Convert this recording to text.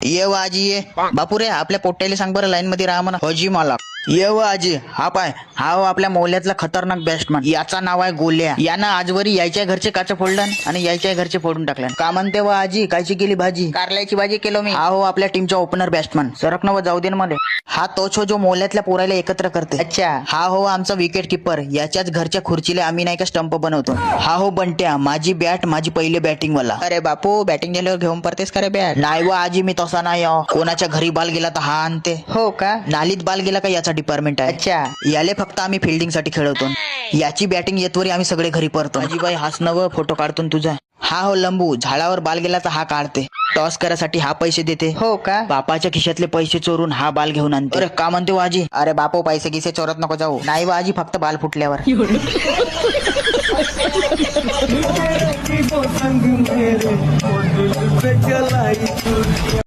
ये व आजी ये. बापू रे आपल्या पोट्याला सांग बरं लाईन मध्ये राहा म्हणा. होजी मला. ये व आजी. हा पाय हा हो आपल्या मोहल्ल्यातला खतरनाक बॅट्समन. याचा नाव आहे गोल्या. यानं आजवरी यायच्या घरचे काच फोडलं आणि यायच्या घरचे फोडून टाकलं. का म्हणते व आजी कायची केली भाजी? कारल्याची भाजी केलो मी. हा हो आपल्या टीमचा ओपनर बॅट्समन. सरक न जाऊ दे ना मध्ये. हा तोच हो जो मोहल्ल्यातल्या पोरायला एकत्र करते. अच्छा हा हो आमचा विकेट किपर. याच्याच घरच्या खुर्चीला आम्ही नाही का स्टंप बनवतो. हा हो बंट्या माझी बॅट माझी पहिले बॅटिंग वाला. अरे बापू बॅटिंग झाल्यावर घेऊन परतेस का रे बॅट? नाही व आजी मी तसा नाही. कोणाच्या घरी बाल गेला तर हा आणते. हो का? नालीत बाल गेला का याचा डिपार्टमेंट आहे. अच्छा याले फक्त आम्ही फिल्डिंग साठी खेळवतो. याची बॅटिंग येतवरी आम्ही सगळे घरी परतो. आजीबाई हसणं फोटो काढतो तुझा. हा हो लंबू झाडावर बाल गेला तर हा काढते. टॉस करायसाठी हा पैसे देते. हो का? बापाच्या खिशातले पैसे चोरून हा बाल घेऊन आणते. अरे का म्हणते वाजी? अरे बापू पैसे गिसे चोरत नको जाऊ. नाही वाजी फक्त बाल फुटल्यावर. संग मेरे दिल पे चलाई